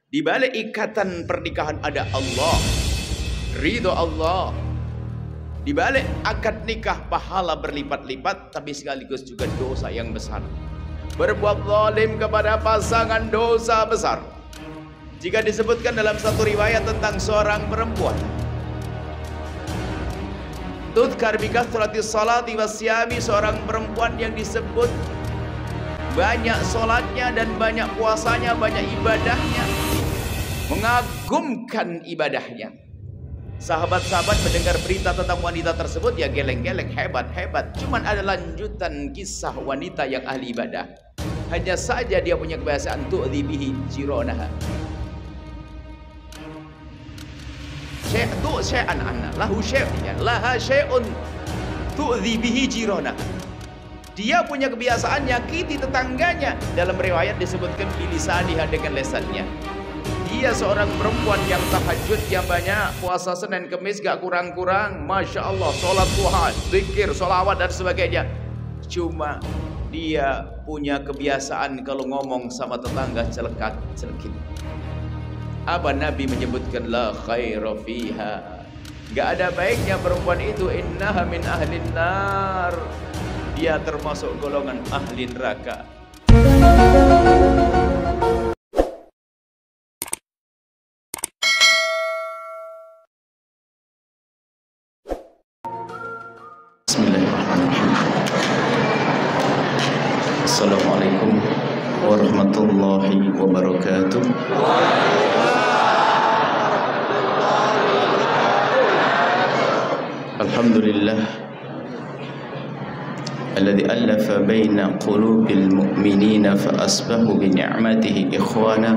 Di balik ikatan pernikahan ada Allah, ridho Allah. Di balik akad nikah pahala berlipat-lipat, tapi sekaligus juga dosa yang besar. Berbuat zalim kepada pasangan dosa besar. Jika disebutkan dalam satu riwayat tentang seorang perempuan, tudkar bi kathrati salati wasyami, seorang perempuan yang disebut banyak solatnya dan banyak puasanya, banyak ibadahnya, mengagumkan ibadahnya. Sahabat-sahabat mendengar berita tentang wanita tersebut, ya geleng-geleng, hebat-hebat. Cuman ada lanjutan kisah wanita yang ahli ibadah. Hanya saja dia punya kebiasaan tu'dhi bihi jironaha. Syai'tu syai'an anna lahu syai'un laha syai'un tu'dhi bihi jironaha. Dia punya kebiasaan nyakiti tetangganya. Dalam riwayat disebutkan bilisaniha, dengan lesannya. Dia seorang perempuan yang tahajud yang banyak, puasa Senin Kemis gak kurang-kurang, Masya Allah, sholat duha, zikir, sholawat dan sebagainya. Cuma dia punya kebiasaan kalau ngomong sama tetangga celekat-celekit. Apa Nabi menyebutkan la khaira fiha, gak ada baiknya perempuan itu, innaha min ahlin nar, dia termasuk golongan ahli neraka. Assalamualaikum warahmatullahi wabarakatuh. Alhamdulillah alladzi alafa baina qulubil mu'minina fa asbahu bi ni'matihi ikhwana.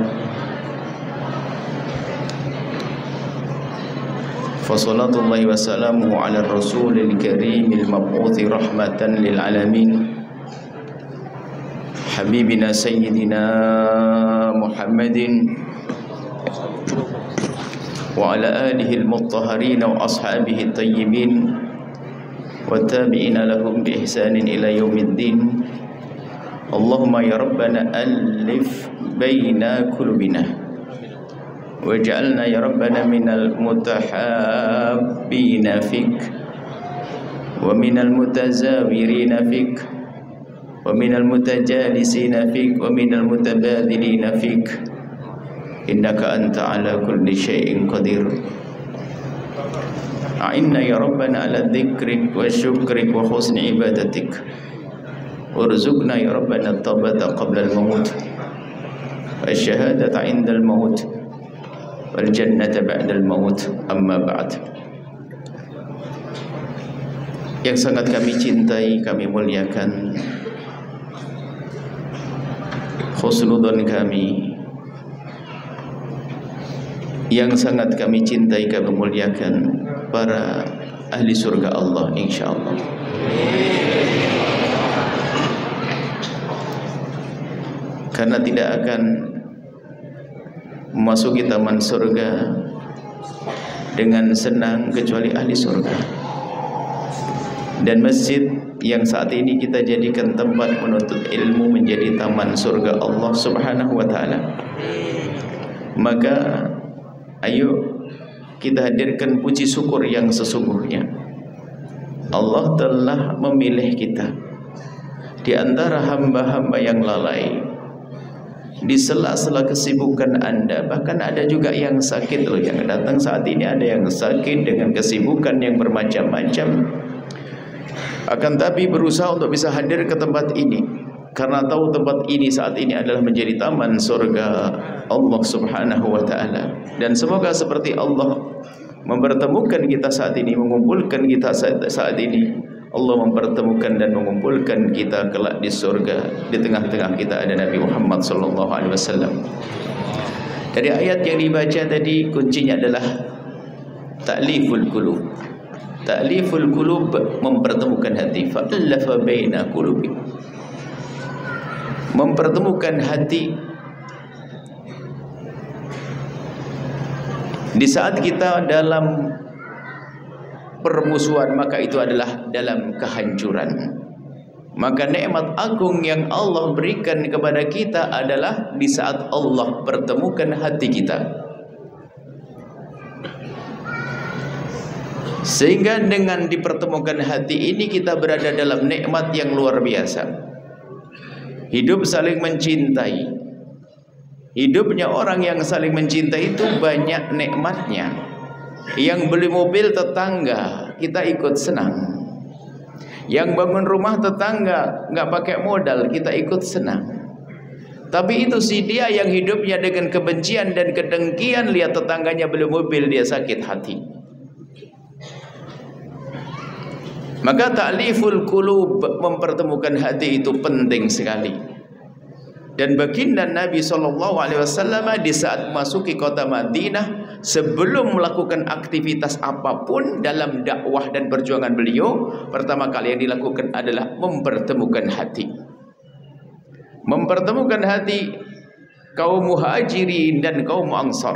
Fassalatullahi wa salamuhu ala rasulil karimil mab'uthi rahmatan lil alamin habibina sayyidina Muhammadin wa ala alihi al-muttahharin wa ashabihi at-tayyibin wa tabi'ina lahum bi ihsanin ila yaumiddin. Allahumma ya rabbana alif baina qulubina waj'alna ya rabbana minal mutahabbina fik wa minal mutazawirina fik wa minal mutajalisina fik wa minal mutabadilina fik, innaka anta ala kulli syai'in qadir. A'inna ya rabbana ala dzikrik wa syukrik wa husni ibadatik, warzuqna ya rabbana at-taubata qabla al-maut wa ash-shahadata 'inda al-maut wal jannata ba'da al-maut. Amma ba'd. Yang sangat kami cintai, kami muliakan, khusnudon kami yang sangat kami cintai, kami muliakan, para ahli surga Allah insyaallah. Karena tidak akan memasuki taman surga dengan senang kecuali ahli surga. Dan masjid yang saat ini kita jadikan tempat menuntut ilmu menjadi taman surga Allah Subhanahu wa taala. Maka ayo kita hadirkan puji syukur yang sesungguhnya. Allah telah memilih kita di antara hamba-hamba yang lalai, di sela-sela kesibukan Anda. Bahkan ada juga yang sakit loh yang datang saat ini, ada yang sakit dengan kesibukan yang bermacam-macam, akan tapi berusaha untuk bisa hadir ke tempat ini karena tahu tempat ini saat ini adalah menjadi taman surga Allah Subhanahu wa taala. Dan semoga seperti Allah mempertemukan kita saat ini, mengumpulkan kita saat ini, Allah mempertemukan dan mengumpulkan kita kelak di surga. Di tengah-tengah kita ada Nabi Muhammad sallallahu alaihi wasallam. Dari ayat yang dibaca tadi, kuncinya adalah ta'liful qulub. Ta'liful qulub, mempertemukan hati. Fa'alafa baina qulubi, mempertemukan hati. Di saat kita dalam permusuhan, maka itu adalah dalam kehancuran. Maka nikmat agung yang Allah berikan kepada kita adalah di saat Allah pertemukan hati kita. Sehingga dengan dipertemukan hati ini kita berada dalam nikmat yang luar biasa. Hidup saling mencintai. Hidupnya orang yang saling mencintai itu banyak nikmatnya. Yang beli mobil tetangga, kita ikut senang. Yang bangun rumah tetangga, nggak pakai modal, kita ikut senang. Tapi itu si dia yang hidupnya dengan kebencian dan kedengkian, lihat tetangganya beli mobil, dia sakit hati. Maka ta'liful qulub, mempertemukan hati itu penting sekali. Dan baginda Nabi SAW di saat masuki kota Madinah, sebelum melakukan aktivitas apapun dalam dakwah dan perjuangan beliau, pertama kali yang dilakukan adalah mempertemukan hati. Mempertemukan hati kaum muhajirin dan kaum ansar.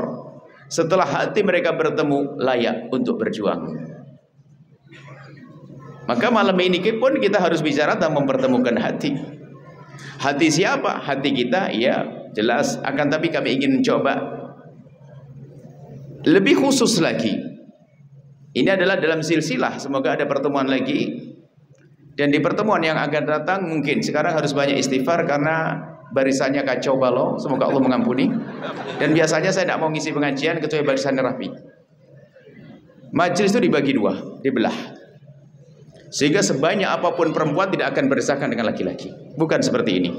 Setelah hati mereka bertemu, layak untuk berjuang. Maka malam ini pun kita harus bicara tentang mempertemukan hati. Hati siapa? Hati kita, ya jelas. Akan tapi kami ingin coba lebih khusus lagi. Ini adalah dalam silsilah. Semoga ada pertemuan lagi. Dan di pertemuan yang akan datang mungkin sekarang harus banyak istighfar karena barisannya kacau balau. Semoga Allah mengampuni. Dan biasanya saya tidak mau ngisi pengajian kecuali barisannya rapi. Majelis itu dibagi dua, dibelah. Sehingga sebanyak apapun perempuan tidak akan berdesakan dengan laki-laki. Bukan seperti ini.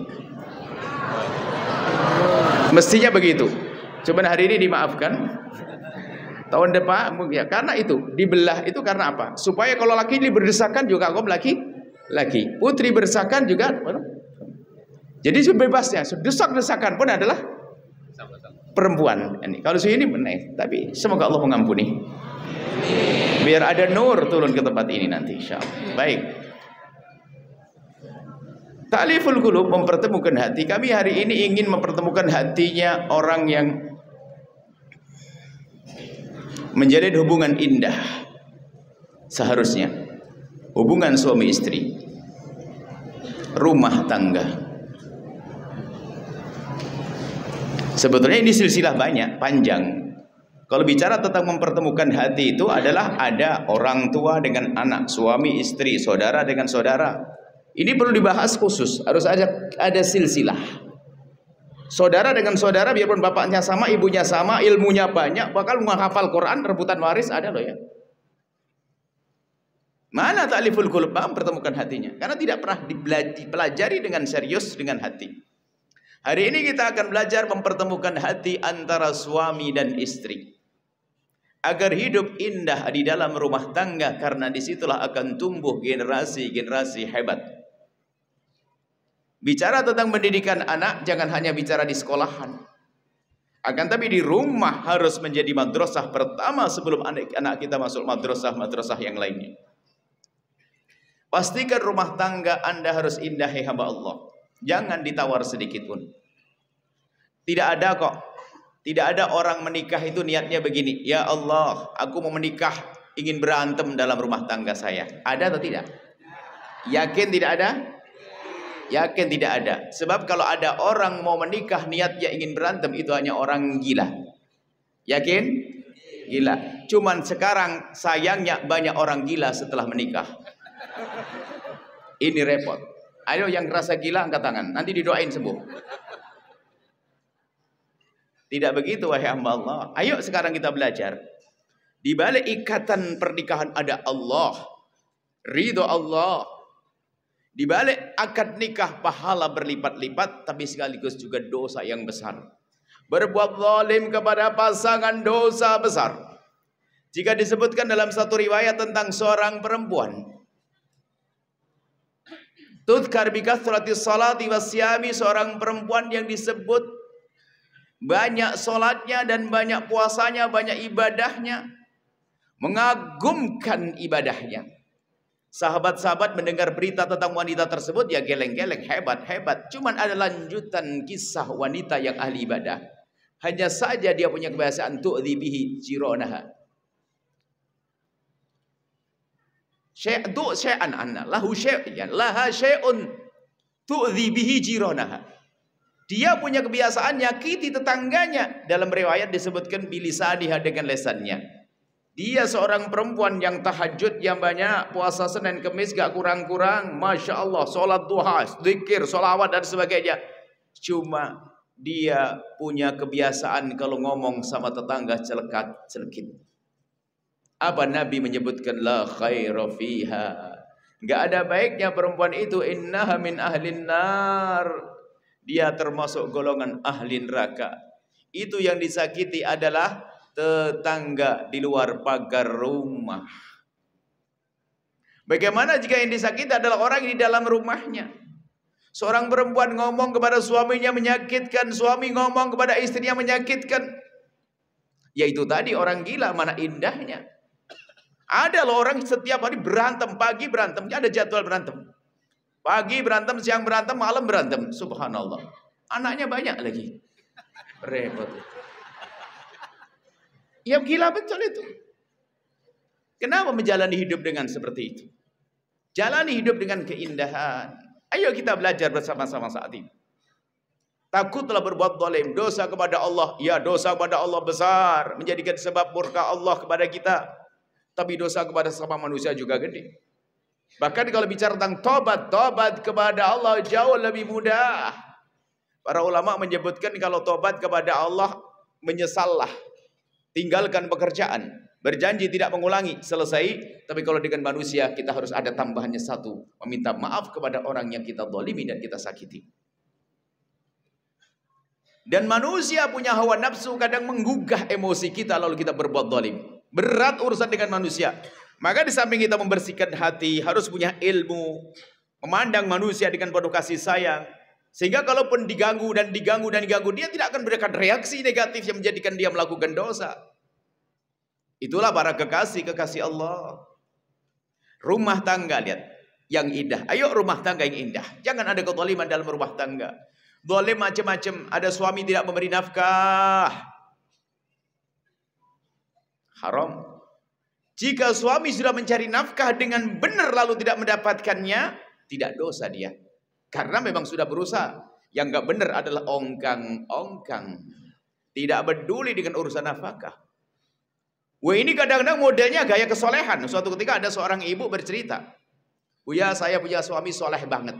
Mestinya begitu. Cuman hari ini dimaafkan. Tahun depan ya, karena itu dibelah itu karena apa? Supaya kalau laki ini berdesakan juga kaum laki, putri berdesakan juga. Jadi sebebasnya, desak-desakan pun adalah perempuan. Kalau ini benar, tapi semoga Allah mengampuni. Biar ada nur turun ke tempat ini nanti, insyaallah. Baik. Ta'liful qulub, mempertemukan hati. Kami hari ini ingin mempertemukan hatinya orang yang menjalin hubungan indah. Seharusnya hubungan suami istri, rumah tangga. Sebetulnya ini silsilah banyak, panjang. Kalau bicara tentang mempertemukan hati itu adalah ada orang tua dengan anak, suami istri, saudara dengan saudara. Ini perlu dibahas khusus, harus ada silsilah. Saudara dengan saudara, biarpun bapaknya sama, ibunya sama, ilmunya banyak, bakal menghafal Quran, rebutan waris ada loh ya. Mana ta'liful qulub, mempertemukan hatinya? Karena tidak pernah dipelajari dengan serius dengan hati. Hari ini kita akan belajar mempertemukan hati antara suami dan istri. Agar hidup indah di dalam rumah tangga, karena disitulah akan tumbuh generasi-generasi hebat. Bicara tentang pendidikan anak, jangan hanya bicara di sekolahan. Akan tapi di rumah harus menjadi madrasah pertama sebelum anak-anak kita masuk madrasah-madrasah yang lainnya. Pastikan rumah tangga Anda harus indah, hai hamba Allah. Jangan ditawar sedikit pun. Tidak ada kok. Tidak ada orang menikah itu niatnya begini. Ya Allah, aku mau menikah, ingin berantem dalam rumah tangga saya. Ada atau tidak? Yakin tidak ada? Yakin tidak ada. Sebab kalau ada orang mau menikah niatnya ingin berantem, itu hanya orang gila. Yakin? Gila. Cuman sekarang sayangnya banyak orang gila setelah menikah. Ini repot. Ayo yang rasa gila angkat tangan, nanti didoain sembuh. Tidak begitu wahai hamba Allah. Ayo sekarang kita belajar. Di balik ikatan pernikahan ada Allah, ridho Allah. Di balik akad nikah pahala berlipat-lipat, tapi sekaligus juga dosa yang besar. Berbuat zalim kepada pasangan dosa besar. Jika disebutkan dalam satu riwayat tentang seorang perempuan, tudkar bi kathrati sholati wasyami, seorang perempuan yang disebut banyak sholatnya dan banyak puasanya, banyak ibadahnya, mengagumkan ibadahnya. Sahabat-sahabat mendengar berita tentang wanita tersebut, ya geleng-geleng, hebat-hebat. Cuman ada lanjutan kisah wanita yang ahli ibadah. Hanya saja dia punya kebiasaan tu'dhi bihi jironaha. syai'du syai'an anna lahu syai'an laha syai'un tu'dhi bihi jiranaha. Dia punya kebiasaan nyakiti tetangganya. Dalam riwayat disebutkan bilisaniha, dengan lesannya. Dia seorang perempuan yang tahajud yang banyak, puasa Senin Kemis gak kurang-kurang, Masya Allah, sholat duha, zikir, sholawat dan sebagainya. Cuma dia punya kebiasaan kalau ngomong sama tetangga celekat-celekit. Apa Nabi menyebutkan? La khaira fiha. Gak ada baiknya perempuan itu. Innaha min ahlin nar. Dia termasuk golongan ahli neraka. Itu yang disakiti adalah tetangga di luar pagar rumah. Bagaimana jika yang disakiti adalah orang di dalam rumahnya? Seorang perempuan ngomong kepada suaminya menyakitkan, suami ngomong kepada istrinya menyakitkan. Yaitu tadi orang gila, mana indahnya. Ada loh orang setiap hari berantem, pagi berantem, ada jadwal berantem. Pagi berantem, siang berantem, malam berantem. Subhanallah. Anaknya banyak lagi. Repot. Ya gila betul itu. Kenapa menjalani hidup dengan seperti itu? Jalani hidup dengan keindahan. Ayo kita belajar bersama-sama saat ini. Takutlah berbuat zalim, dosa kepada Allah. Ya, dosa kepada Allah besar, menjadikan sebab murka Allah kepada kita. Tapi dosa kepada sama manusia juga gede. Bahkan kalau bicara tentang tobat kepada Allah jauh lebih mudah. Para ulama menyebutkan kalau tobat kepada Allah, menyesallah. Tinggalkan pekerjaan, berjanji tidak mengulangi, selesai. Tapi kalau dengan manusia kita harus ada tambahannya satu, meminta maaf kepada orang yang kita zalimi dan kita sakiti. Dan manusia punya hawa nafsu, kadang menggugah emosi kita lalu kita berbuat zalim. Berat urusan dengan manusia. Maka di samping kita membersihkan hati, harus punya ilmu, memandang manusia dengan penuh kasih sayang. Sehingga kalaupun diganggu, dia tidak akan memberikan reaksi negatif yang menjadikan dia melakukan dosa. Itulah para kekasih Allah. Rumah tangga, lihat, yang indah. Ayo rumah tangga yang indah. Jangan ada kezaliman dalam rumah tangga. Zalim macam-macam. Ada suami tidak memberi nafkah. Haram. Jika suami sudah mencari nafkah dengan benar lalu tidak mendapatkannya, tidak dosa dia. Karena memang sudah berusaha. Yang enggak benar adalah ongkang-ongkang. Tidak peduli dengan urusan nafkah. Wah, ini kadang-kadang modelnya gaya kesolehan. Suatu ketika ada seorang ibu bercerita. Buya, saya punya suami soleh banget.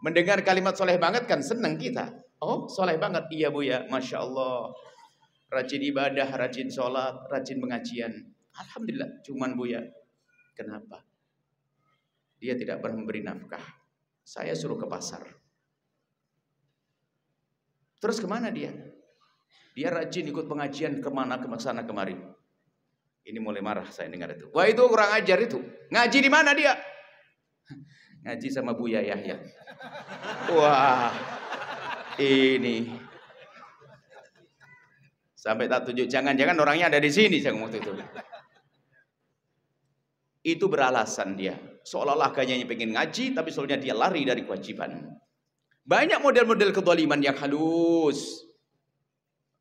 Mendengar kalimat soleh banget kan senang kita. Oh, soleh banget. Iya Buya, Masya Allah. Rajin ibadah, rajin sholat, rajin pengajian. Alhamdulillah. Cuman Buya, kenapa? Dia tidak pernah memberi nafkah. Saya suruh ke pasar. Terus kemana dia? Dia rajin ikut pengajian kemana, ke sana kemari. Ini mulai marah saya dengar itu. Wah, itu kurang ajar itu. Ngaji di mana dia? Ngaji sama Buya Yahya. Wah, ini. Sampai tak tunjuk. Jangan-jangan orangnya ada di sini. Saya ngomong itu. Itu beralasan dia. Seolah-olah kayaknya pengen ngaji, tapi soalnya dia lari dari kewajiban. Banyak model-model kezaliman yang halus.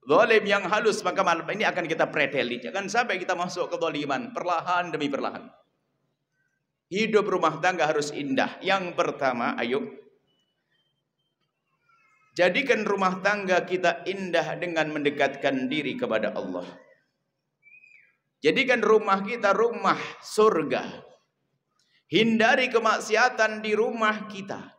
Zalim yang halus, maka malam ini akan kita preteli. Jangan sampai kita masuk kezaliman, perlahan demi perlahan. Hidup rumah tangga harus indah. Yang pertama, ayo. Jadikan rumah tangga kita indah dengan mendekatkan diri kepada Allah. Jadikan rumah kita rumah surga. Hindari kemaksiatan di rumah kita.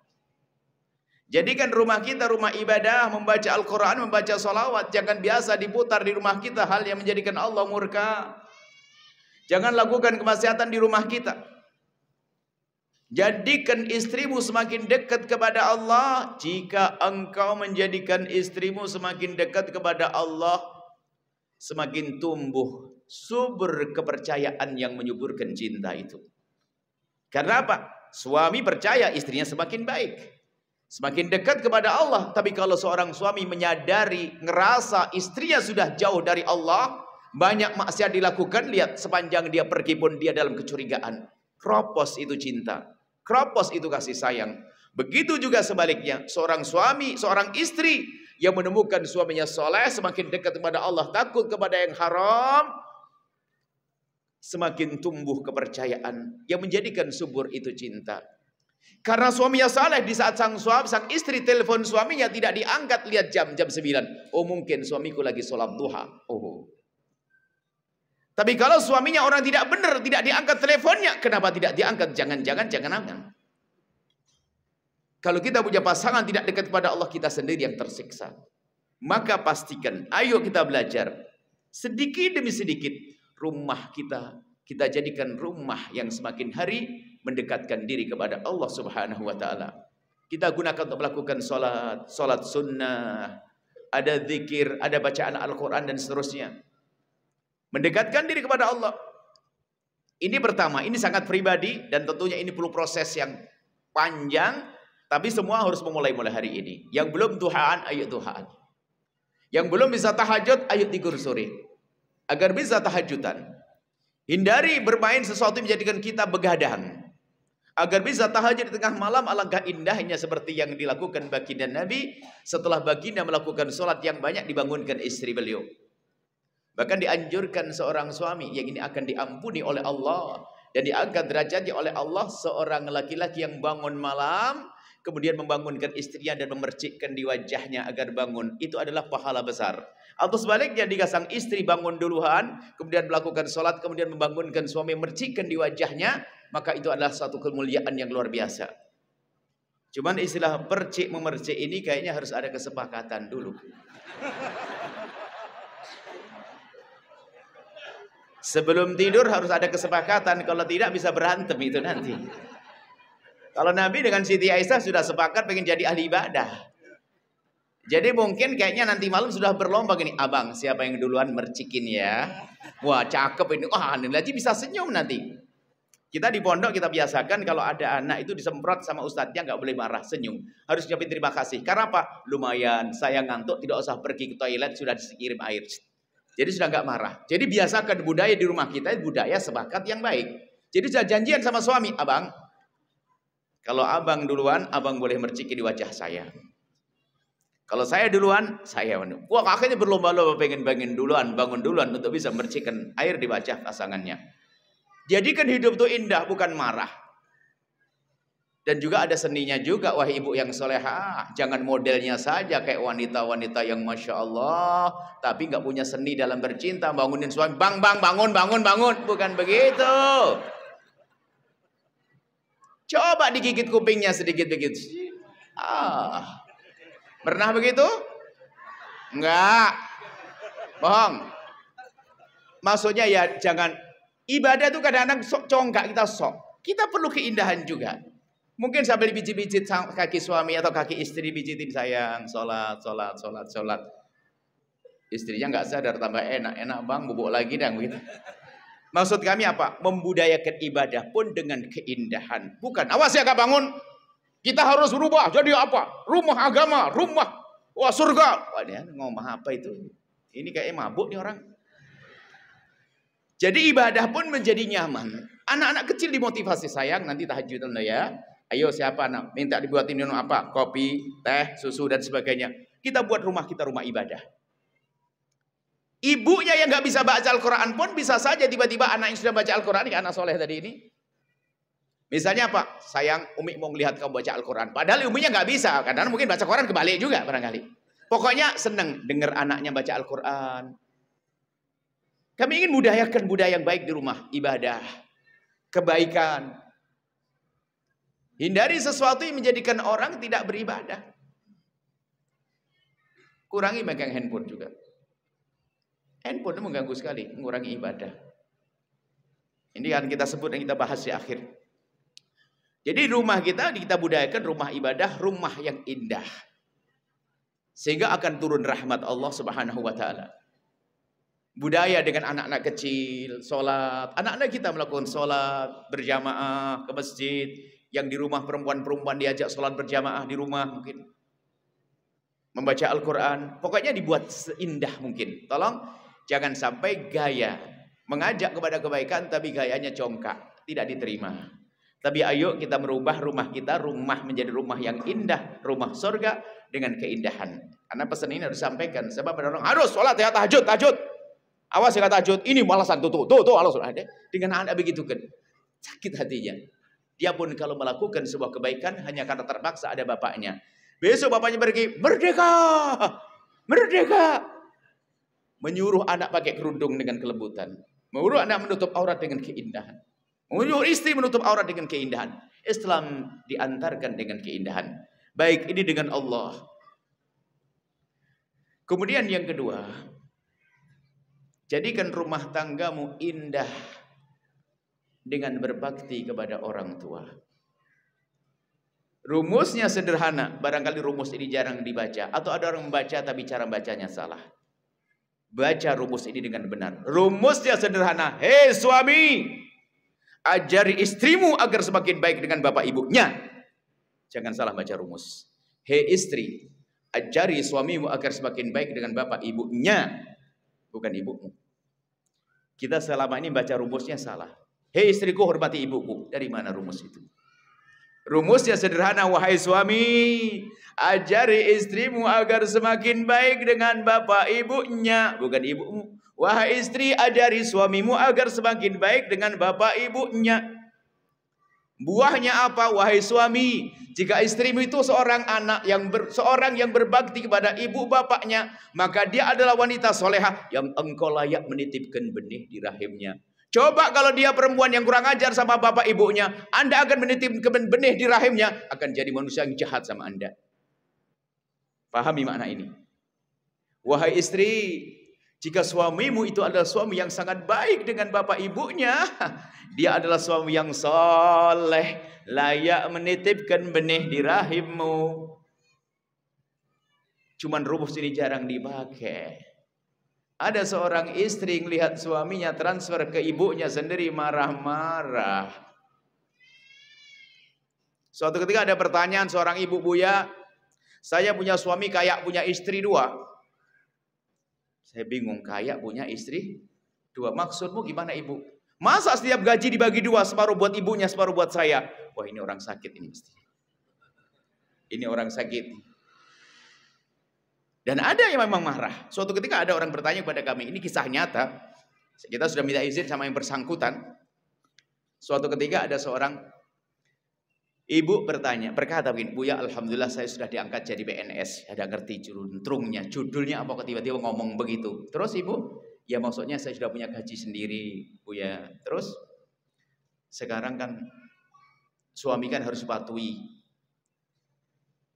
Jadikan rumah kita rumah ibadah, membaca Al-Quran, membaca sholawat. Jangan biasa diputar di rumah kita hal yang menjadikan Allah murka. Jangan lakukan kemaksiatan di rumah kita. Jadikan istrimu semakin dekat kepada Allah. Jika engkau menjadikan istrimu semakin dekat kepada Allah, semakin tumbuh subur kepercayaan yang menyuburkan cinta itu. Karena apa? Suami percaya istrinya semakin baik, semakin dekat kepada Allah. Tapi kalau seorang suami menyadari, ngerasa istrinya sudah jauh dari Allah, banyak maksiat dilakukan, lihat sepanjang dia pergi pun dia dalam kecurigaan. Kropos itu cinta, kropos itu kasih sayang. Begitu juga sebaliknya, seorang suami, seorang istri yang menemukan suaminya soleh, semakin dekat kepada Allah, takut kepada yang haram, semakin tumbuh kepercayaan. Yang menjadikan subur itu cinta. Karena suaminya saleh, di saat sang istri telepon suaminya tidak diangkat, lihat jam 9. Oh, mungkin suamiku lagi sholat duha. Oh. Tapi kalau suaminya orang tidak benar, tidak diangkat teleponnya, kenapa tidak diangkat? Jangan. Kalau kita punya pasangan tidak dekat kepada Allah, kita sendiri yang tersiksa. Maka pastikan, ayo kita belajar. Sedikit demi sedikit, rumah kita jadikan rumah yang semakin hari mendekatkan diri kepada Allah Subhanahu wa Ta'ala. Kita gunakan untuk melakukan salat sunnah, ada zikir, ada bacaan Al-Quran dan seterusnya. Mendekatkan diri kepada Allah. Ini pertama, ini sangat pribadi dan tentunya ini perlu proses yang panjang, tapi semua harus memulai hari ini. Yang belum duhaan, ayo duhaan. Yang belum bisa tahajud, ayo tidur sore. Agar bisa tahajudan. Hindari bermain sesuatu yang menjadikan kita begadang. Agar bisa tahajud di tengah malam, alangkah indahnya seperti yang dilakukan baginda Nabi. Setelah baginda melakukan sholat yang banyak, dibangunkan istri beliau. Bahkan dianjurkan seorang suami yang ini akan diampuni oleh Allah. Dan diangkat derajatnya oleh Allah. Seorang laki-laki yang bangun malam, kemudian membangunkan istrinya dan memercikkan di wajahnya agar bangun. Itu adalah pahala besar. Atau sebaliknya, jika sang istri bangun duluan, kemudian melakukan sholat, kemudian membangunkan suami, memercikkan di wajahnya, maka itu adalah satu kemuliaan yang luar biasa. Cuman istilah percik memercik ini kayaknya harus ada kesepakatan dulu. Sebelum tidur harus ada kesepakatan, kalau tidak bisa berantem itu nanti. Kalau Nabi dengan Siti Aisyah sudah sepakat pengen jadi ahli ibadah. Jadi mungkin kayaknya nanti malam sudah berlomba gini, abang siapa yang duluan mercikin ya. Wah cakep ini, wah nanti bisa senyum nanti. Kita di pondok kita biasakan kalau ada anak itu disemprot sama ustadznya nggak boleh marah, senyum. Harus ucapin terima kasih. Karena apa? Lumayan saya ngantuk tidak usah pergi ke toilet sudah dikirim air. Jadi sudah nggak marah. Jadi biasakan budaya di rumah kita budaya sepakat yang baik. Jadi sudah janjian sama suami, abang. Kalau abang duluan, abang boleh merciki di wajah saya. Kalau saya duluan, saya wah akhirnya berlomba-lomba pengen bangun duluan untuk bisa mercikan air di wajah pasangannya. Jadikan hidup itu indah, bukan marah. Dan juga ada seninya juga, wahai ibu yang solehah. Jangan modelnya saja kayak wanita-wanita yang Masya Allah, tapi nggak punya seni dalam bercinta, bangunin suami, bang, bangun. Bukan begitu. Coba digigit kupingnya sedikit begitu. Pernah begitu? Enggak. Bohong. Maksudnya ya jangan. Ibadah itu kadang-kadang sok congkak kita sok. Kita perlu keindahan juga. Mungkin sambil pijit-pijit kaki suami atau kaki istri pijitin, sayang, sholat. Istrinya nggak sadar, tambah enak bang, bubuk lagi dan begitu. Maksud kami apa? Membudayakan ibadah pun dengan keindahan. Bukan, awas ya kak bangun. Kita harus berubah jadi apa? Rumah agama, wah surga. Wah dia ngomong apa itu? Ini kayak mabuk nih orang. Jadi ibadah pun menjadi nyaman. Anak-anak kecil dimotivasi, sayang nanti tahajudan ya. Ayo siapa anak minta dibuatin minum apa? Kopi, teh, susu dan sebagainya. Kita buat rumah kita rumah ibadah. Ibunya yang nggak bisa baca Al-Quran pun bisa saja tiba-tiba anak yang sudah baca Al-Quran, anak soleh tadi ini. Misalnya apa? Sayang, Umi mau melihat kamu baca Al-Quran. Padahal Uminya nggak bisa, karena mungkin baca Quran kebalik juga barangkali. Pokoknya seneng dengar anaknya baca Al-Quran. Kami ingin budayakan budaya yang baik di rumah, ibadah, kebaikan. Hindari sesuatu yang menjadikan orang tidak beribadah. Kurangi megang handphone juga. Handphone itu mengganggu sekali, mengurangi ibadah. Ini yang kita sebut dan kita bahas di akhir. Jadi rumah kita budayakan rumah ibadah, rumah yang indah. Sehingga akan turun rahmat Allah Subhanahu wa Ta'ala. Budaya dengan anak-anak kecil, sholat. Anak-anak kita melakukan sholat berjamaah ke masjid. Yang di rumah perempuan-perempuan diajak sholat berjamaah di rumah mungkin. Membaca Al-Quran. Pokoknya dibuat seindah mungkin. Tolong jangan sampai gaya. Mengajak kepada kebaikan tapi gayanya congkak. Tidak diterima. Tapi ayo kita merubah rumah kita, rumah menjadi rumah yang indah, rumah surga dengan keindahan. Karena pesan ini harus disampaikan. Sebab ada orang harus sholat ya, tahajud. Awas ya kata tahajud, ini malasan tuh ada. Dengan anak begitu kan, sakit hatinya. Dia pun kalau melakukan sebuah kebaikan hanya karena terpaksa ada bapaknya. Besok bapaknya pergi, merdeka, merdeka. Menyuruh anak pakai kerudung dengan kelembutan. Menyuruh anak menutup aurat dengan keindahan. Menyuruh istri menutup aurat dengan keindahan. Islam diantarkan dengan keindahan. Baik ini dengan Allah. Kemudian yang kedua, jadikan rumah tanggamu indah dengan berbakti kepada orang tua. Rumusnya sederhana, barangkali rumus ini jarang dibaca, atau ada orang membaca tapi cara bacanya salah. Baca rumus ini dengan benar. Rumusnya sederhana. Hei suami, ajari istrimu agar semakin baik dengan bapak ibunya. Jangan salah baca rumus. Hei istri, ajari suamimu agar semakin baik dengan bapak ibunya, bukan ibumu. Kita selama ini baca rumusnya salah. Hei istriku, hormati ibuku. Dari mana rumus itu? Rumusnya sederhana, wahai suami, ajari istrimu agar semakin baik dengan bapak ibunya, bukan ibumu. Wahai istri, ajari suamimu agar semakin baik dengan bapak ibunya. Buahnya apa, wahai suami? Jika istrimu itu seorang yang berbakti kepada ibu bapaknya, maka dia adalah wanita solehah yang engkau layak menitipkan benih di rahimnya. Coba kalau dia perempuan yang kurang ajar sama bapak ibunya, Anda akan menitipkan benih di rahimnya, akan jadi manusia yang jahat sama Anda. Pahami makna ini. Wahai istri, jika suamimu itu adalah suami yang sangat baik dengan bapak ibunya, dia adalah suami yang soleh, layak menitipkan benih di rahimmu. Cuman rumus ini jarang dipakai. Ada seorang istri melihat suaminya transfer ke ibunya sendiri, marah-marah. Suatu ketika ada pertanyaan seorang ibu, Buya, saya punya suami kayak punya istri 2. Saya bingung, kayak punya istri 2. Maksudmu gimana ibu? Masa setiap gaji dibagi 2, separuh buat ibunya, separuh buat saya? Wah, ini orang sakit ini mesti. Ini orang sakit. Dan ada yang memang marah. Suatu ketika ada orang bertanya kepada kami, ini kisah nyata. Kita sudah minta izin sama yang bersangkutan. Suatu ketika ada seorang ibu berkata begini, Buya, alhamdulillah saya sudah diangkat jadi PNS. Ada ngerti juntrungnya, judulnya apa, tiba-tiba ngomong begitu. Terus ibu, ya maksudnya saya sudah punya gaji sendiri, Buya. Terus sekarang kan suami kan harus patuhi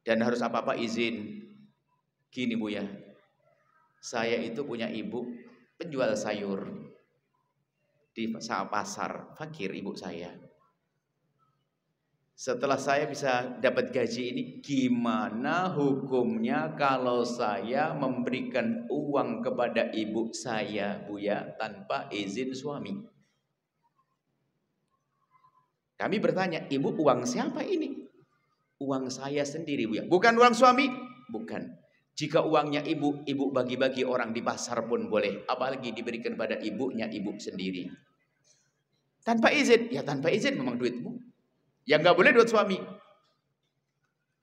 dan harus apa-apa izin. Gini Buya, saya itu punya ibu penjual sayur di pasar, fakir ibu saya. Setelah saya bisa dapat gaji ini, gimana hukumnya kalau saya memberikan uang kepada ibu saya, Buya, tanpa izin suami? Kami bertanya, ibu uang siapa ini? Uang saya sendiri, Buya. Bukan uang suami? Bukan. Jika uangnya ibu bagi-bagi orang di pasar pun boleh. Apalagi diberikan pada ibunya, ibu sendiri. Tanpa izin. Ya tanpa izin memang duitmu. Yang nggak boleh duit suami.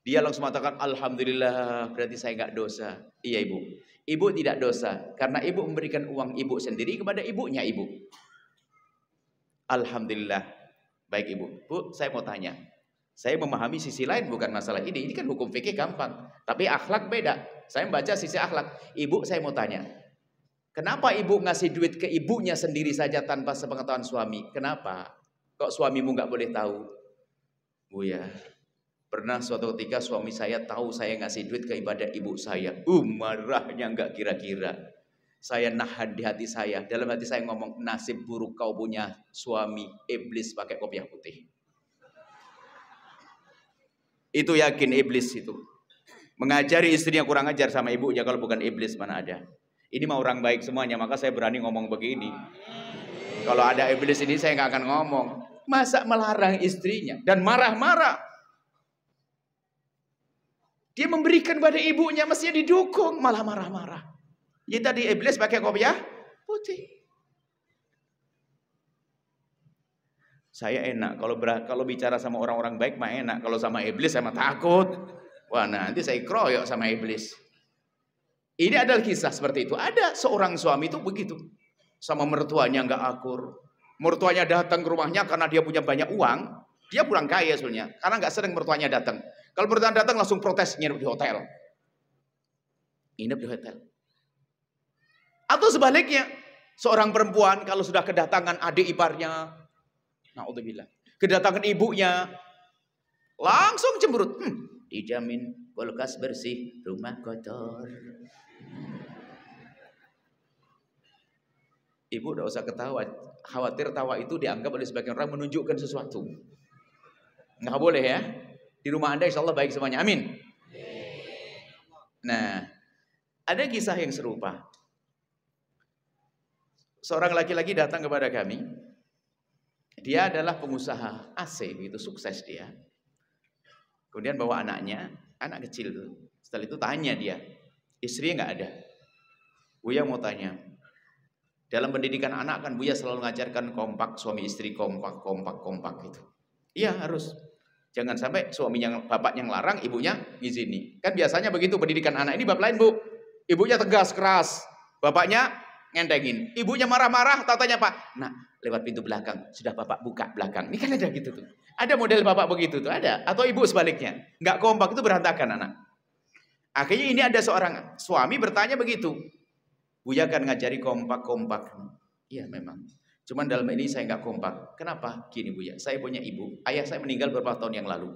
Dia langsung mengatakan, alhamdulillah berarti saya nggak dosa. Iya ibu. Ibu tidak dosa. Karena ibu memberikan uang ibu sendiri kepada ibunya ibu. Alhamdulillah. Baik ibu. Bu, saya mau tanya. Saya memahami sisi lain bukan masalah ini. Ini kan hukum fikih gampang. Tapi akhlak beda. Saya membaca sisi akhlak. Ibu, saya mau tanya. Kenapa ibu ngasih duit ke ibunya sendiri saja tanpa sepengetahuan suami? Kenapa? Kok suamimu nggak boleh tahu? Buya, pernah suatu ketika suami saya tahu saya ngasih duit ke ibadah ibu saya. Marahnya nggak kira-kira. Saya nahan di hati saya. Dalam hati saya ngomong, nasib buruk kau punya suami iblis pakai kopiah putih. Itu yakin iblis itu. Mengajari istrinya kurang ajar sama ibunya, kalau bukan iblis mana ada. Ini mah orang baik semuanya, maka saya berani ngomong begini. Kalau ada iblis ini saya nggak akan ngomong. Masa melarang istrinya dan marah-marah. Dia memberikan pada ibunya, mestinya didukung, malah marah-marah. Ya tadi iblis pakai kopiah putih. Saya enak kalau bicara sama orang-orang baik mah enak. Kalau sama iblis saya mah takut. Wah, nanti saya keroyok sama iblis. Ini adalah kisah seperti itu. Ada seorang suami itu begitu. sama mertuanya nggak akur. Mertuanya datang ke rumahnya karena dia punya banyak uang, dia pulang kaya sebenarnya, karena nggak sering mertuanya datang. Kalau mertuanya datang langsung protes, nginep di hotel. Nginep di hotel. Atau sebaliknya, seorang perempuan kalau sudah kedatangan adik iparnya, naudzubillah, kedatangan ibunya, langsung cemberut. Dijamin kulkas bersih, rumah kotor. Ibu udah usah ketawa, khawatir tawa itu dianggap oleh sebagian orang menunjukkan sesuatu. Nggak boleh ya. Di rumah Anda insya Allah baik semuanya, amin. Nah, ada kisah yang serupa. Seorang laki-laki datang kepada kami. Dia adalah pengusaha AC, begitu sukses dia. Kemudian bawa anaknya, anak kecil tuh. Setelah itu tanya dia, istrinya nggak ada. Buya mau tanya, dalam pendidikan anak kan Buya selalu mengajarkan kompak, suami istri kompak gitu. Iya harus. Jangan sampai suaminya, bapaknya ngelarang, ibunya ngizini. Kan biasanya begitu pendidikan anak. Ini bab lain, Bu. Ibunya tegas, keras. Bapaknya ngendengin. Ibunya marah-marah, tanya Pak, nah lewat pintu belakang, sudah bapak buka belakang. Ini kan ada gitu tuh. Ada model bapak begitu tuh, ada. Atau ibu sebaliknya. Nggak kompak, itu berantakan anak. Akhirnya ini ada seorang suami bertanya begitu. Buya kan ngajari kompak. Iya memang. Cuman dalam ini saya nggak kompak. Kenapa? Gini Buya, saya punya ibu. Ayah saya meninggal beberapa tahun yang lalu.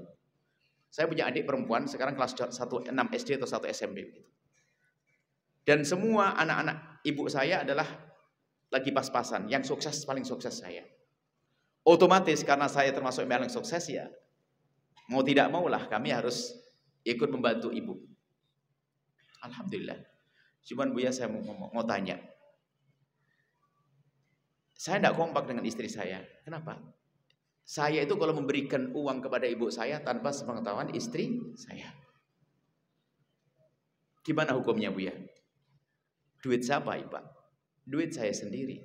Saya punya adik perempuan, sekarang kelas 1 6 SD atau 1 SMP. Dan semua anak-anak ibu saya adalah lagi pas-pasan. Yang sukses, paling sukses saya. Otomatis karena saya termasuk yang paling sukses ya, mau tidak maulah kami harus ikut membantu ibu. Alhamdulillah. Cuman Buya saya mau tanya. Saya tidak kompak dengan istri saya. Kenapa? Saya itu kalau memberikan uang kepada ibu saya tanpa sepengetahuan istri saya. Gimana hukumnya Buya? Duit siapa Ibu? Duit saya sendiri.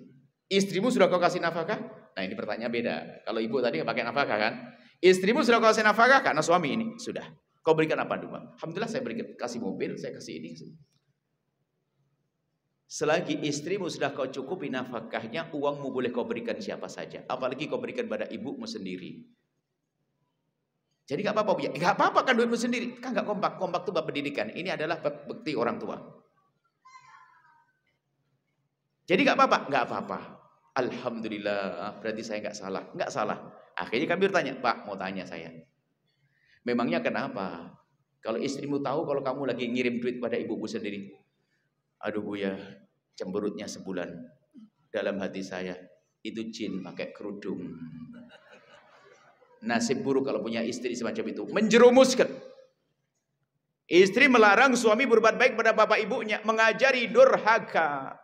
Istrimu sudah kau kasih nafkah? Nah ini pertanyaan beda. Kalau ibu tadi pakai nafkah kan? Istrimu sudah kau kasih nafkah? Karena suami ini sudah. Kau berikan apa dulu? Alhamdulillah saya berikan, kasih mobil, saya kasih ini. Selagi istrimu sudah kau cukupi nafkahnya, uangmu boleh kau berikan siapa saja. Apalagi kau berikan pada ibumu sendiri. Jadi gak apa-apa, gak apa-apa kan duitmu sendiri. Kan gak kompak. Kompak itu bab pendidikan. Ini adalah bekti orang tua. Jadi gak apa-apa? Gak apa-apa. Alhamdulillah, berarti saya gak salah. Gak salah. Akhirnya kami bertanya, Pak mau tanya saya. Memangnya kenapa? Kalau istrimu tahu kalau kamu lagi ngirim duit pada ibumu sendiri. Aduh Buya, cemberutnya sebulan. Dalam hati saya, itu jin pakai kerudung. Nasib buruk kalau punya istri semacam itu. Menjerumuskan. Istri melarang suami berbuat baik pada bapak ibunya. Mengajari durhaka.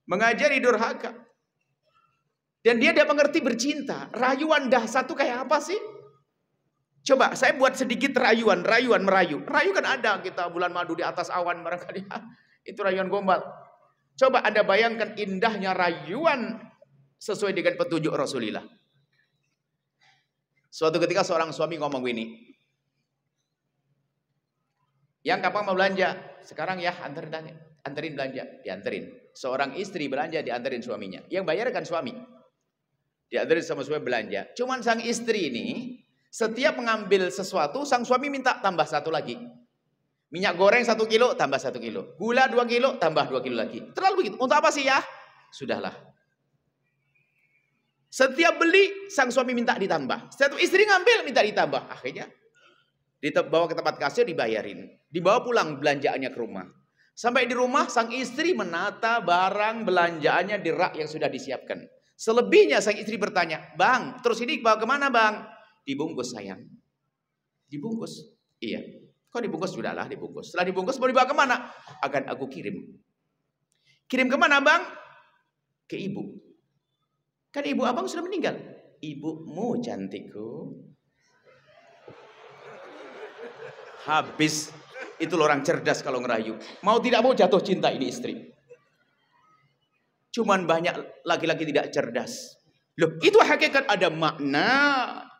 Mengajari durhaka. Dan dia tidak mengerti bercinta. Rayuan dahsyat itu kayak apa sih? Coba saya buat sedikit rayuan merayu. Rayu kan ada kita bulan madu di atas awan barangkali. Itu rayuan gombal. Coba Anda bayangkan indahnya rayuan sesuai dengan petunjuk Rasulullah. Suatu ketika seorang suami ngomong gini. Yang kapan mau belanja? Sekarang ya anterin belanja. Dianterin. Seorang istri belanja dianterin suaminya. Yang bayar kan suami. Dianterin sama suami belanja. Cuman sang istri ini setiap mengambil sesuatu, sang suami minta tambah satu lagi. Minyak goreng 1 kilo, tambah 1 kilo. Gula 2 kilo, tambah 2 kilo lagi. Terlalu begitu. Untuk apa sih ya? Sudahlah. Setiap beli, sang suami minta ditambah. Setiap istri ngambil, minta ditambah. Akhirnya, dibawa ke tempat kasir, dibayarin. Dibawa pulang belanjaannya ke rumah. Sampai di rumah, sang istri menata barang belanjaannya di rak yang sudah disiapkan. Selebihnya, sang istri bertanya, Bang, terus ini bawa kemana Bang? Dibungkus sayang. Dibungkus? Iya. Kok dibungkus? Sudahlah dibungkus. Setelah dibungkus mau dibawa kemana? Akan aku kirim. Kirim kemana Bang? Ke ibu. Kan ibu abang sudah meninggal. Ibumu cantikku. Habis. Itu orang cerdas kalau ngerayu. Mau tidak mau jatuh cinta ini istri. Cuman banyak laki-laki tidak cerdas. Loh itu hakikat, ada makna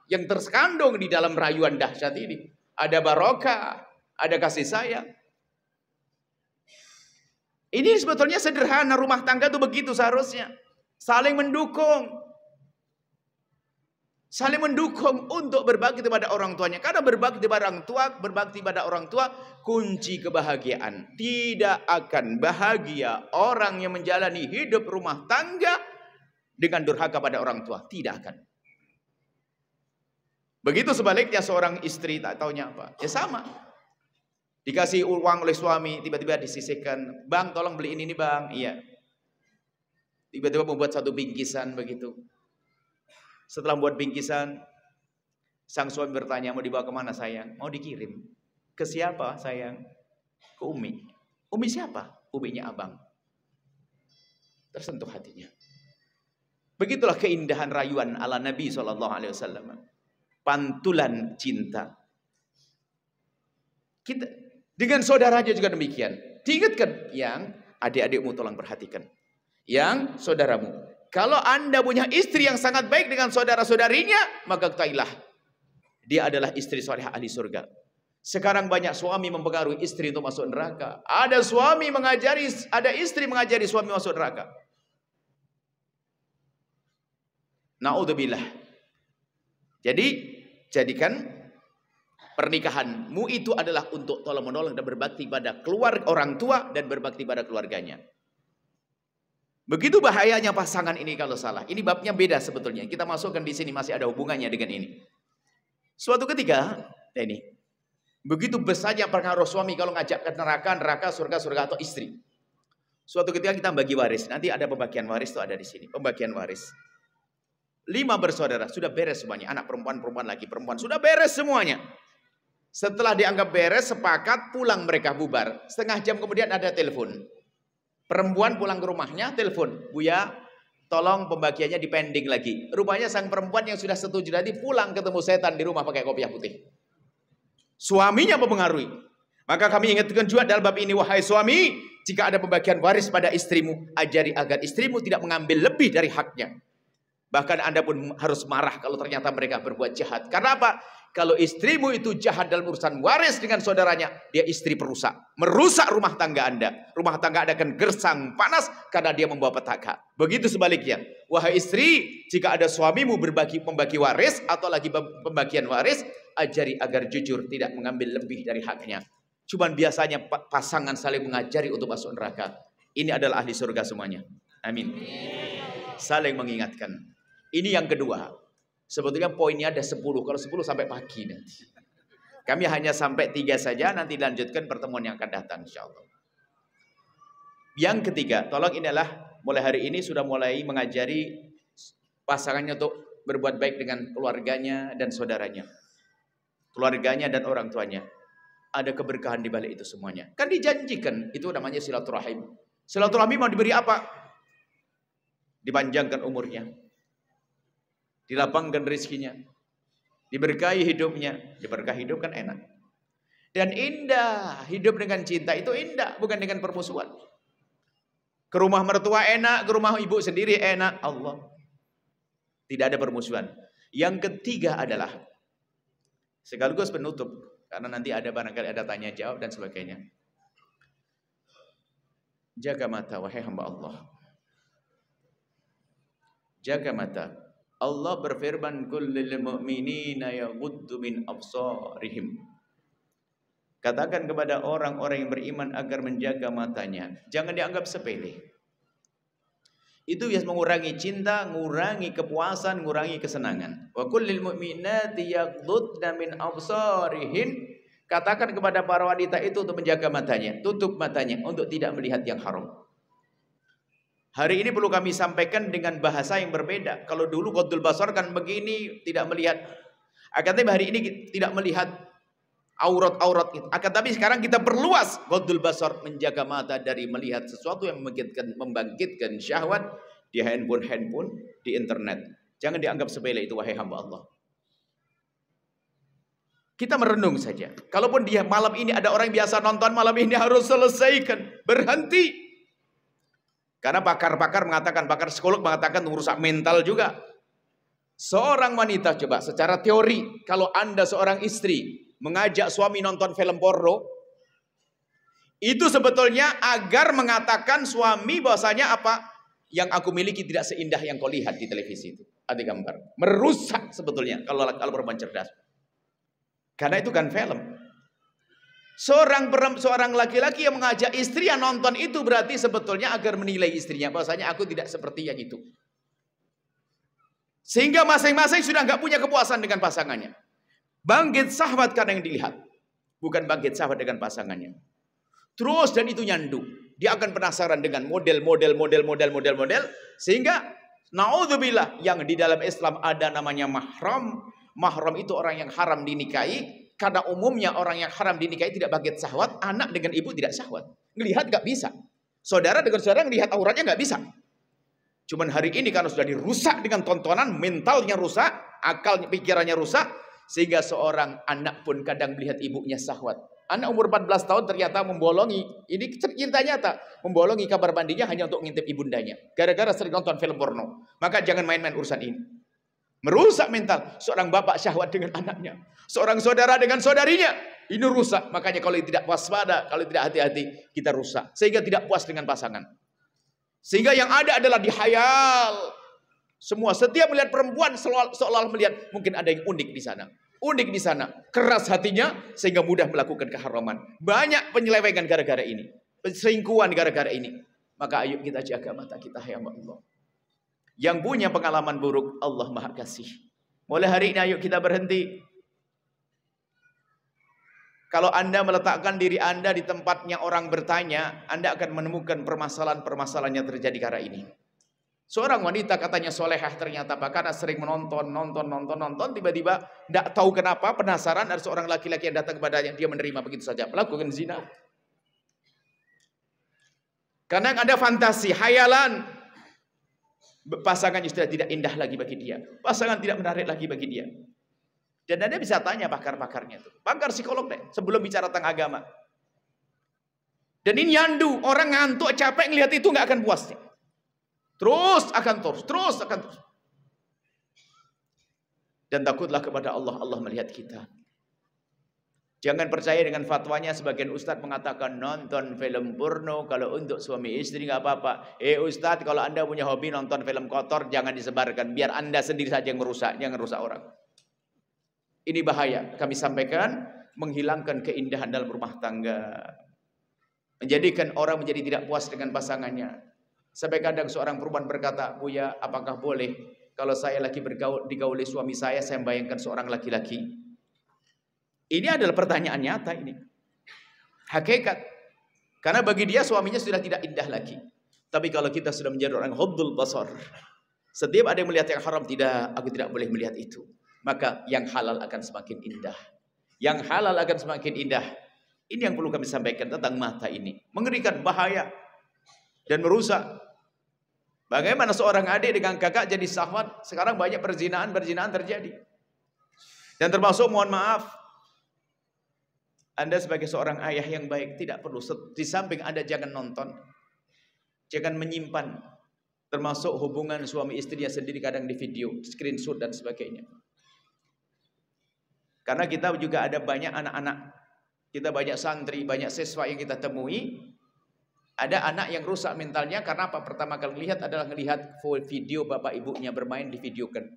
yang terkandung di dalam rayuan dahsyat ini. Ada barokah, ada kasih sayang. Ini sebetulnya sederhana, rumah tangga itu begitu seharusnya. Saling mendukung. Saling mendukung untuk berbakti kepada orang tuanya. Karena berbakti pada orang tua, kunci kebahagiaan. Tidak akan bahagia orang yang menjalani hidup rumah tangga dengan durhaka pada orang tua. Tidak akan. Begitu sebaliknya seorang istri tak taunya apa. Ya sama. Dikasih uang oleh suami, tiba-tiba disisihkan. Bang, tolong beliin ini bang. Iya. Tiba-tiba membuat satu bingkisan begitu. Setelah membuat bingkisan, sang suami bertanya, mau dibawa kemana sayang? Mau dikirim. Ke siapa sayang? Ke Umi. Umi siapa? Uminya abang. Tersentuh hatinya. Begitulah keindahan rayuan ala Nabi SAW. Pantulan cinta. Kita dengan saudaranya juga demikian. Diingatkan, yang adik-adikmu tolong perhatikan. Yang saudaramu. Kalau Anda punya istri yang sangat baik dengan saudara-saudarinya, maka ketahuilah dia adalah istri salihah ahli surga. Sekarang banyak suami mempengaruhi istri untuk masuk neraka. Ada istri mengajari suami masuk neraka. Naudzubillah. Jadi, jadikan pernikahanmu itu adalah untuk tolong menolong dan berbakti pada orang tua dan berbakti pada keluarganya. Begitu bahayanya pasangan ini kalau salah. Ini babnya beda sebetulnya. Kita masukkan di sini masih ada hubungannya dengan ini. Suatu ketika, ini begitu besarnya pengaruh suami kalau ngajak ke neraka, surga atau istri. Suatu ketika kita bagi waris. Nanti ada pembagian waris itu ada di sini. Pembagian waris. 5 bersaudara sudah beres semuanya. Anak perempuan lagi perempuan sudah beres semuanya. Setelah dianggap beres, sepakat pulang mereka bubar. Setengah jam kemudian ada telepon. Perempuan pulang ke rumahnya, telepon, Buya, tolong pembagiannya dipending lagi. Rupanya sang perempuan yang sudah setuju tadi pulang ketemu setan di rumah pakai kopiah putih. Suaminya mempengaruhi. Maka kami ingatkan juga dalam bab ini, wahai suami, jika ada pembagian waris pada istrimu, ajari agar istrimu tidak mengambil lebih dari haknya. Bahkan Anda pun harus marah kalau ternyata mereka berbuat jahat. Karena apa? Kalau istrimu itu jahat dalam urusan waris dengan saudaranya, dia istri perusak. Merusak rumah tangga Anda. Rumah tangga Anda akan gersang panas karena dia membawa petaka. Begitu sebaliknya. Wahai istri, jika ada suamimu pembagi waris atau lagi pembagian waris, ajari agar jujur, tidak mengambil lebih dari haknya. Cuman biasanya pasangan saling mengajari untuk masuk neraka. Ini adalah ahli surga semuanya. Amin. Saling mengingatkan. Ini yang kedua. Sebetulnya poinnya ada 10. Kalau 10 sampai pagi nanti. Kami hanya sampai 3 saja. Nanti lanjutkan pertemuan yang akan datang insyaallah. Yang ketiga. Tolong inilah mulai hari ini sudah mulai mengajari pasangannya untuk berbuat baik dengan keluarganya dan saudaranya. Keluarganya dan orang tuanya. Ada keberkahan di balik itu semuanya. Kan dijanjikan. Itu namanya silaturahim. Silaturahim mau diberi apa? Dipanjangkan umurnya. Dilapangkan rezekinya, diberkahi hidupnya. Diberkahi hidup kan enak. Dan indah, hidup dengan cinta itu indah, bukan dengan permusuhan. Ke rumah mertua enak, ke rumah ibu sendiri enak. Allah. Tidak ada permusuhan. Yang ketiga adalah, sekaligus penutup, karena nanti ada barangkali ada tanya jawab dan sebagainya. Jaga mata, wahai hamba Allah. Jaga mata. Allah berfirman, kullil mu'minina yaghuddu min absarihim. Katakan kepada orang-orang yang beriman agar menjaga matanya. Jangan dianggap sepele. Itu biasa mengurangi cinta, mengurangi kepuasan, mengurangi kesenangan. Wa kullil mu'minati yaghuddna min absarihin. Katakan kepada para wanita itu untuk menjaga matanya, tutup matanya untuk tidak melihat yang haram. Hari ini perlu kami sampaikan dengan bahasa yang berbeda. Kalau dulu ghaddul basar kan begini, tidak melihat. Akan tapi hari ini tidak melihat aurat-aurat itu. Akan tapi sekarang kita perluas ghaddul basar, menjaga mata dari melihat sesuatu yang membangkitkan syahwat di handphone, di internet. Jangan dianggap sepele itu, wahai hamba Allah. Kita merenung saja. Kalaupun dia malam ini ada orang yang biasa nonton, malam ini harus selesaikan. Berhenti. Karena pakar-pakar mengatakan, pakar psikolog mengatakan merusak mental juga. Seorang wanita, coba secara teori, kalau Anda seorang istri mengajak suami nonton film porno, Itu sebetulnya agar mengatakan suami bahwasanya apa yang aku miliki tidak seindah yang kau lihat di televisi itu. Ada gambar. Merusak sebetulnya kalau perempuan cerdas. Karena itu kan film. Seorang laki-laki yang mengajak istri yang nonton itu berarti sebetulnya agar menilai istrinya bahwasanya aku tidak seperti yang itu. Sehingga masing-masing sudah nggak punya kepuasan dengan pasangannya. Bangkit syahwat karena yang dilihat, bukan bangkit syahwat dengan pasangannya. Terus dan itu nyandu. Dia akan penasaran dengan model sehingga naudzubillah yang di dalam Islam ada namanya mahram. Mahram itu orang yang haram dinikahi. Karena umumnya orang yang haram dinikahi tidak bangkit syahwat, anak dengan ibu tidak syahwat. Ngelihat nggak bisa. Saudara dengan saudara ngelihat auratnya nggak bisa. Cuman hari ini karena sudah dirusak dengan tontonan, mentalnya rusak, akalnya, pikirannya rusak, sehingga seorang anak pun kadang melihat ibunya syahwat. Anak umur 14 tahun ternyata membolongi, ini cerita nyata, membolongi kamar mandinya hanya untuk ngintip ibundanya. Gara-gara sering nonton film porno. Maka jangan main-main urusan ini. Merusak mental. Seorang bapak syahwat dengan anaknya. Seorang saudara dengan saudarinya. Ini rusak. Makanya kalau tidak waspada, kalau tidak hati-hati, kita rusak. Sehingga tidak puas dengan pasangan. Sehingga yang ada adalah dihayal. Semua setiap melihat perempuan seolah-olah melihat mungkin ada yang unik di sana. Unik di sana, keras hatinya sehingga mudah melakukan keharaman. Banyak penyelewengan gara-gara ini, perselingkuhan gara-gara ini. Maka ayo kita jaga mata kita, ya Allah. Yang punya pengalaman buruk Allah Maha Kasih. Mulai hari ini ayo kita berhenti. Kalau Anda meletakkan diri Anda di tempatnya orang bertanya, Anda akan menemukan permasalahan-permasalahan yang terjadi karena ini. Seorang wanita katanya solehah ternyata karena sering menonton, tiba-tiba tidak tahu kenapa penasaran ada seorang laki-laki yang datang kepadanya, dia menerima begitu saja, melakukan zina. Karena ada fantasi, hayalan, pasangannya sudah tidak indah lagi bagi dia, pasangan tidak menarik lagi bagi dia. Dan Anda bisa tanya pakar-pakarnya itu, pakar psikolog deh, sebelum bicara tentang agama. Dan ini nyandu, orang ngantuk, capek ngelihat itu nggak akan puas. Terus akan terus. Dan takutlah kepada Allah, Allah melihat kita. Jangan percaya dengan fatwanya sebagian ustadz mengatakan nonton film porno kalau untuk suami istri nggak apa-apa. Ustadz, kalau Anda punya hobi nonton film kotor jangan disebarkan, biar Anda sendiri saja yang merusak, jangan rusak orang. Ini bahaya. Kami sampaikan menghilangkan keindahan dalam rumah tangga. Menjadikan orang menjadi tidak puas dengan pasangannya. Sampai kadang seorang perempuan berkata, Buya, apakah boleh kalau saya lagi digauli suami saya membayangkan seorang laki-laki? Ini adalah pertanyaan nyata ini. Hakikat. Karena bagi dia suaminya sudah tidak indah lagi. Tapi kalau kita sudah menjadi orang ghaddul basar, setiap ada yang melihat yang haram, tidak, aku tidak boleh melihat itu. Maka yang halal akan semakin indah. Yang halal akan semakin indah. Ini yang perlu kami sampaikan tentang mata ini. Mengerikan, bahaya. Dan merusak. Bagaimana seorang adik dengan kakak jadi syahwat? Sekarang banyak perzinahan terjadi. Dan termasuk mohon maaf, Anda sebagai seorang ayah yang baik tidak perlu di samping Anda jangan nonton, jangan menyimpan, termasuk hubungan suami istrinya sendiri kadang di video, screenshot dan sebagainya. Karena kita juga ada banyak anak-anak, kita banyak santri, banyak siswa yang kita temui. Ada anak yang rusak mentalnya karena apa? Pertama kali melihat adalah melihat video bapak ibunya bermain di videokan.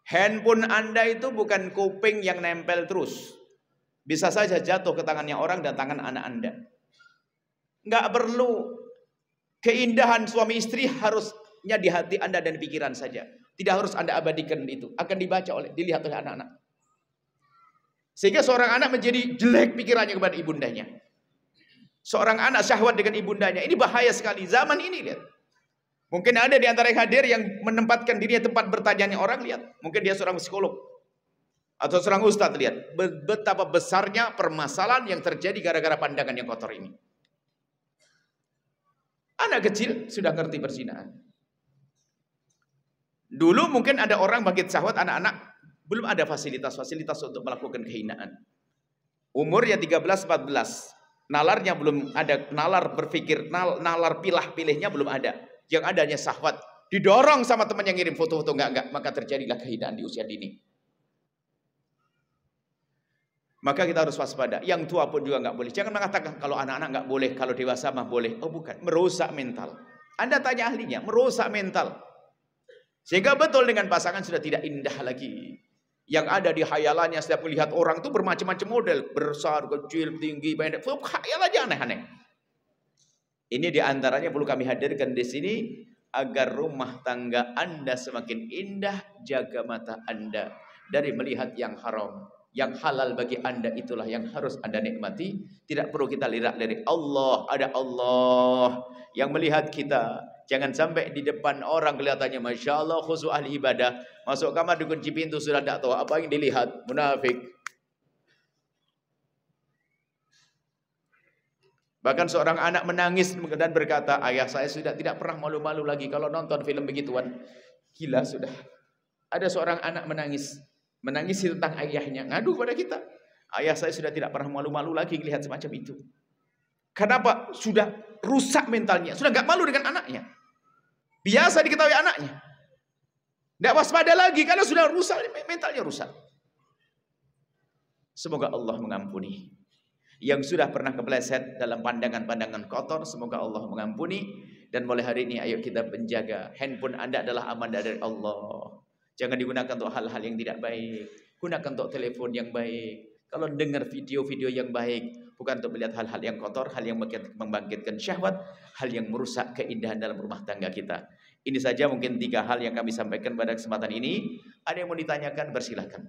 Handphone Anda itu bukan kuping yang nempel terus. Bisa saja jatuh ke tangannya orang dan tangan anak Anda. Nggak perlu. Keindahan suami istri harusnya di hati Anda dan pikiran saja. Tidak harus Anda abadikan itu. Akan dilihat oleh anak-anak. Sehingga seorang anak menjadi jelek pikirannya kepada ibundanya. Seorang anak syahwat dengan ibundanya. Ini bahaya sekali. Zaman ini lihat. Mungkin ada di antara yang hadir yang menempatkan dirinya tempat bertanya orang, lihat. Mungkin dia seorang psikolog. Atau seorang ustadz, lihat. Betapa besarnya permasalahan yang terjadi gara-gara pandangan yang kotor ini. Anak kecil sudah ngerti perzinahan. Dulu mungkin ada orang bangkit syahwat, anak-anak belum ada fasilitas-fasilitas untuk melakukan kehinaan. Umurnya 13-14. Nalarnya belum ada, nalar berpikir, nalar pilih-pilihnya belum ada. Yang adanya syahwat, didorong sama teman yang ngirim foto-foto, enggak, maka terjadilah kehinaan di usia dini. Maka kita harus waspada. Yang tua pun juga nggak boleh. Jangan mengatakan kalau anak-anak nggak boleh, kalau dewasa mah boleh. Oh bukan, merusak mental. Anda tanya ahlinya, merusak mental. Sehingga betul dengan pasangan sudah tidak indah lagi. Yang ada di hayalannya setiap melihat orang itu bermacam-macam model, besar, kecil, tinggi, pendek. Khayal aja aneh-aneh. Ini diantaranya perlu kami hadirkan di sini agar rumah tangga Anda semakin indah. Jaga mata Anda dari melihat yang haram. Yang halal bagi Anda itulah yang harus Anda nikmati. Tidak perlu kita lirik-lirik. Allah, ada Allah yang melihat kita. Jangan sampai di depan orang kelihatannya Masya Allah khusyuk ahli ibadah. Masuk kamar dikunci pintu sudah tidak tahu apa yang dilihat. Munafik. Bahkan seorang anak menangis dan berkata, ayah saya sudah tidak pernah malu-malu lagi kalau nonton film begituan. Gila sudah. Ada seorang anak menangis. Menangis tentang ayahnya, ngadu pada kita. Ayah saya sudah tidak pernah malu-malu lagi melihat semacam itu. Kenapa? Sudah rusak mentalnya, sudah nggak malu dengan anaknya. Biasa diketahui anaknya. Tidak waspada lagi karena sudah rusak, mentalnya rusak. Semoga Allah mengampuni. Yang sudah pernah kepleset dalam pandangan-pandangan kotor, semoga Allah mengampuni. Dan mulai hari ini ayo kita menjaga handphone Anda adalah amanah dari Allah. Jangan digunakan untuk hal-hal yang tidak baik. Gunakan untuk telepon yang baik. Kalau dengar video-video yang baik, bukan untuk melihat hal-hal yang kotor, hal yang membangkitkan syahwat, hal yang merusak keindahan dalam rumah tangga kita. Ini saja mungkin 3 hal yang kami sampaikan pada kesempatan ini. Ada yang mau ditanyakan, bersilahkan.